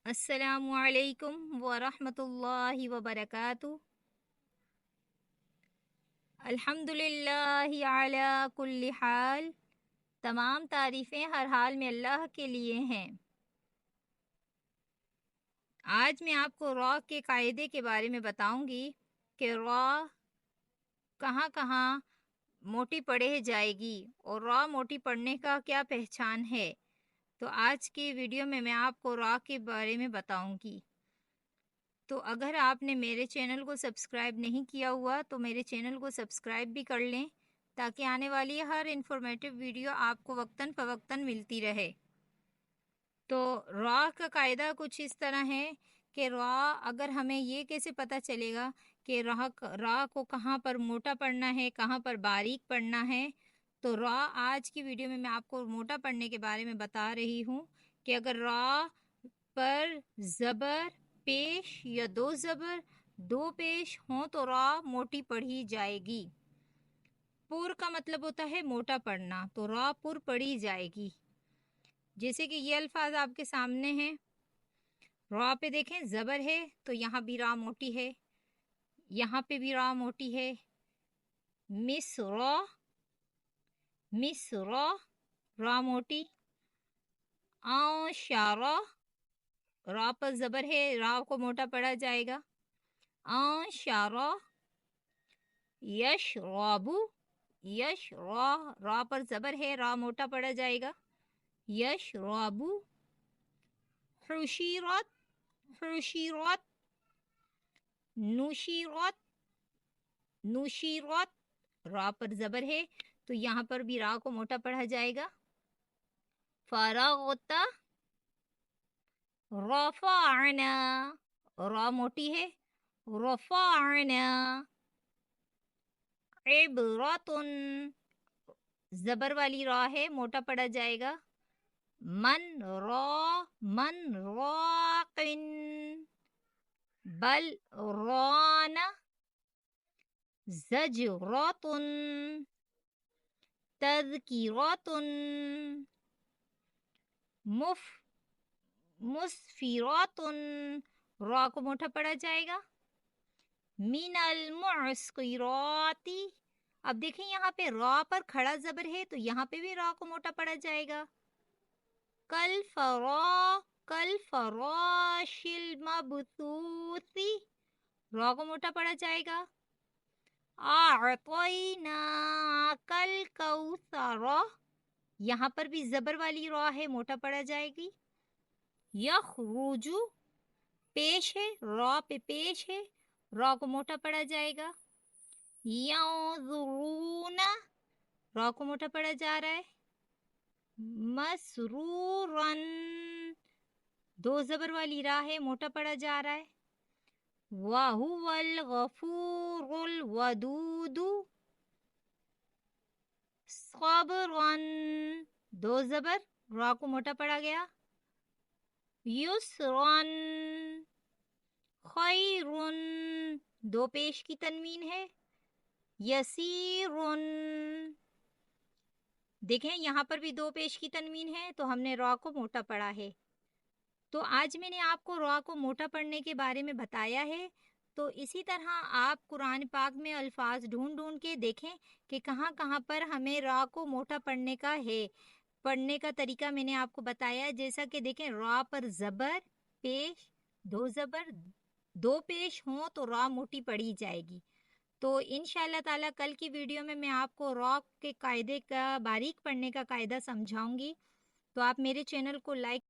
السلام علیکم ورحمۃ اللہ وبرکاتہ۔ الحمد للہ علی کل حال، تمام تعریفیں ہر حال میں اللہ کے لیے ہیں۔ آج میں آپ کو را کے قاعدے کے بارے میں بتاؤں گی کہ را کہاں کہاں موٹی پڑھے جائے گی اور را موٹی پڑھنے کا کیا پہچان ہے۔ تو آج کی ویڈیو میں آپ کو را کے بارے میں بتاؤں گی۔ تو اگر آپ نے میرے چینل کو سبسکرائب نہیں کیا ہوا تو میرے چینل کو سبسکرائب بھی کر لیں تاکہ آنے والی ہر انفارمیٹیو ویڈیو آپ کو وقتاً فوقتاً ملتی رہے۔ تو را کا قاعدہ کچھ اس طرح ہے کہ را اگر ہمیں یہ کیسے پتہ چلے گا کہ را کو کہاں پر موٹا پڑھنا ہے، کہاں پر باریک پڑھنا ہے۔ تو را آج کی ویڈیو میں آپ کو موٹا پڑھنے کے بارے میں بتا رہی ہوں کہ اگر را پر زبر پیش یا دو زبر دو پیش ہوں تو را موٹی پڑھی جائے گی۔ پر کا مطلب ہوتا ہے موٹا پڑھنا، تو را پر پڑھی جائے گی۔ جیسے کہ یہ الفاظ آپ کے سامنے ہیں، را پہ دیکھیں زبر ہے تو یہاں بھی را موٹی ہے، یہاں پہ بھی را موٹی ہے۔ مصر، مصر، را موٹی۔ انشر، را پر زبر ہے، را کو موٹا پڑھا جائے گا۔ انشر۔ یشرب، را پر زبر ہے، را موٹا پڑھا جائے گا۔ یشرب۔ حشرت، حشرت۔ نشرت، نشرت، را پر زبر ہے تو یہاں پر بھی را کو موٹا پڑھا جائے گا۔ فرغت، رفعنا، را موٹی ہے، رفعنا۔ عبرۃ، زبر والی را ہے، موٹا پڑھا جائے گا۔ من راق، بل ران۔ زجرۃ، تذکرۃ۔ مسفرۃ، را کو موٹا پڑھا جائے گا۔ من المعسکرات، اب دیکھیں یہاں پہ را پر کھڑا زبر ہے تو یہاں پہ بھی را کو موٹا پڑھا جائے گا۔ کالفراش المبثوث، را کو موٹا پڑھا جائے گا۔ اعطیناک الکوثر، یہاں پر بھی زبر والی را ہے، موٹا پڑھا جائے گی۔ یخرج، پیش ہے، را پہ پیش ہے، را کو موٹا پڑھا جائے گا۔ ینظرون، را کو موٹا پڑھا جا رہا ہے۔ مسرورن، دو زبر والی را ہے، موٹا پڑھا جا رہا ہے۔ وَهُوَ الْغَفُورُ الْوَدُودُ، صبرن، دو زبر، را کو موٹا پڑھا گیا۔ یسرن، خیرن، دو پیش کی تنوین ہے۔ یسیرن، دیکھیں یہاں پر بھی دو پیش کی تنوین ہے تو ہم نے را کو موٹا پڑھا ہے۔ تو آج میں نے آپ کو را کو موٹا پڑھنے کے بارے میں بتایا ہے۔ تو اسی طرح آپ قرآن پاک میں الفاظ ڈھونڈ کے دیکھیں کہ کہاں کہاں پر ہمیں را کو موٹا پڑھنے کا ہے۔ پڑھنے کا طریقہ میں نے آپ کو بتایا، جیسا کہ دیکھیں را پر زبر پیش دو زبر دو پیش ہوں تو را موٹی پڑھی جائے گی۔ تو انشاءاللہ تعالیٰ کل کی ویڈیو میں آپ کو را کے قاعدے کا باریک پڑھنے کا قاعدہ سمجھاؤں گی۔ تو آپ میرے چینل کو لائک